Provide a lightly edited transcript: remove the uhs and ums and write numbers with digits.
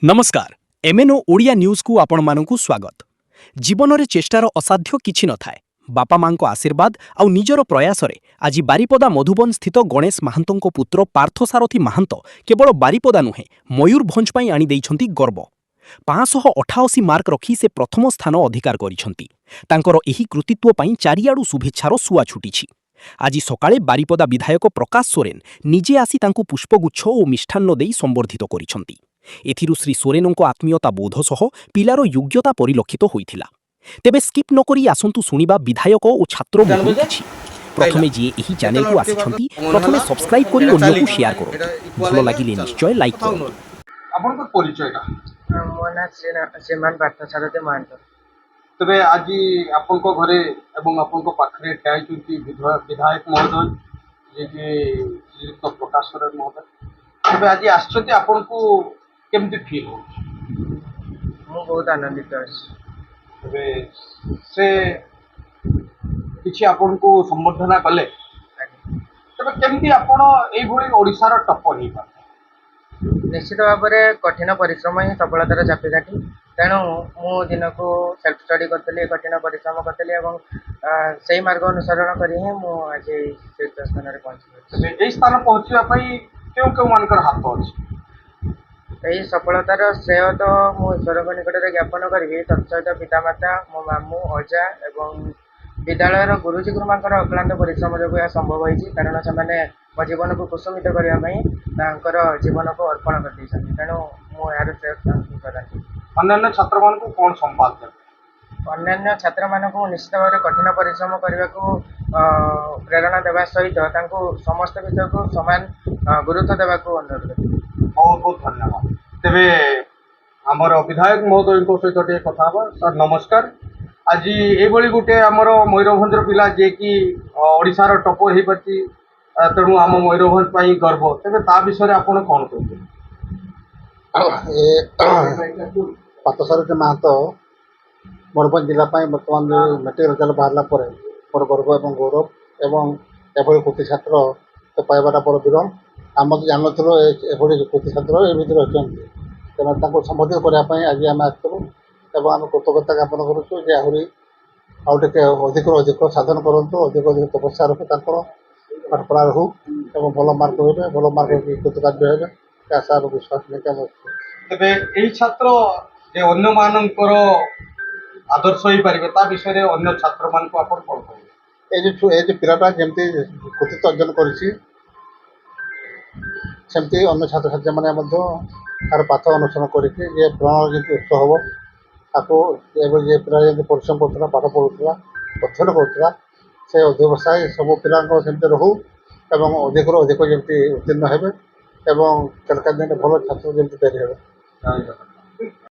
नमस्कार MNO Odia news को आपण मानकु स्वागत। जीवन रे चेष्टार असाध्य किछि न थाए। बापा मां को आशीर्वाद आउ निजर प्रयास रे आज बारिपदा मधुबन स्थित गणेश महांतों पुत्र पार्थसारथी महांत केवल बारिपदा नुहे मयूरभंज पई आनी दैछंती गर्व। 588 मार्क रखी से प्रथम स्थान अधिकार करिछंती। तांकर एही कृतित्व पई चारियाडू शुभेच्छार सुआ छुटिछि। आज सकाळे बारिपदा विधायक प्रकाश सोरेन निजे आसी तांकु पुष्पगुच्छ और मिष्ठान्न देई संबर्धित करिछंती। एथिरु श्री सोरेनଙ୍କ आत्मीयता बोध सह पिलार योग्यता परिलक्षित होइथिला। तेबे स्किप नकरी आसंतु सुनिबा विधायक और छात्र मुहु किछि। प्रथमे जे एही चैनल को आसिछंती प्रथमे सब्सक्राइब करी अन्यकु शेयर करो। भलो लागिले निश्चय लाइक करो। आपन को परिचयटा मो ना श्रीमान पार्थसारथी महांत। तबे आज आपन को घरे एवं आपन को पाखरे ठाइचुंती विधायक महोदय जे कि श्रीयुक्त प्रकाश सोरेन महोदय। तबे आज आछंती आपन को केमती फील हो? मु बहुत आनंदित अछि। तबे से किछि आपन को संबर्धना कले तबे केमती आपन एई भली ओडिसा रो टॉपर ही पाते? निश्चित भाव में कठिन परिश्रम ही सफलतार चापिकाठी। तेणु मु दिन को सेल्फ स्टडी करतली, कठिन परिश्रम करतली एवं सही मार्ग अनुसरण करी ही मु आज शीर्ष स्थान रे पहुंची। तबे एई स्थान पहुंचवा पई केउ मानकर हाथ अछि? यही सफलतार श्रेय तो मु ईश्वर निकट में ज्ञापन करी। तत्सहित पितामाता, मो मामू, अजा एवं विद्यालय गुरुजी गुरुमां अक्लांत परिश्रम जो यह संभव होती। कारण से मो जीवन को कुसुमित करने जीवन को अर्पण कर तेणु मुझे श्रेय प्रदान। अन्य छात्र मान को कौन संवाद देते? अन्य छात्र मान को निश्चित भाव कठिन परिश्रम करने को प्रेरणा देवा सहित समस्त विषय को समान गुरुत्व देवा अनुरोध करते। बहुत बहुत धन्यवाद। तेबे आमर विधायक महोदय सहित कथा सर नमस्कार। आज ये गोटे आमर मयूरभंज पिला जे कि ओडिशार टॉपर हो पार्टी तेणु आम मयूरभंज गर्व। तेज ता विषय आपड़ कौन कहते? पार्थसारथी महांत मयूरभंज जिला बर्तमान जो मेट्रिक रिजल्ट बाहर मोर गर्व और गौरव एवं एभली कृति छात्र तो पाइबाटा बड़ विरल। आम तो जान एभली कृति छात्र ये अच्छा तेना संबोधित करने आज आम आसलु और आम कृतज्ञता ज्ञापन करुँ जे आहरी आउटे अधिक अधिक साधन करूँ, अधिक अधिक तपस्या रखु पाठ पढ़ा रहू और भल मार्क हे भल मार्क कृतकार्य हे आशा और विश्वास लेकिन तेबे एई छात्र जे अन्य मानकर आदर्श हो पारे ता विषय अन्य छात्र मान को आपण कोन कहबे? ये जो पिलाटा जमती कृतित्व अर्जन करिछि सेमती अन्य छात्र छात्री मैंने तार पाठ अनुसरण करके प्रणय जमी उत्सव हम ताको जे पिला परिश्रम करूला पाठ पढ़ुला अध्ययन करूला से अध्यवसाय सब पिला रहू एवं अधिक अधिक जमी उत्तीर्ण हे भल छात्र जमी तैयारी हे।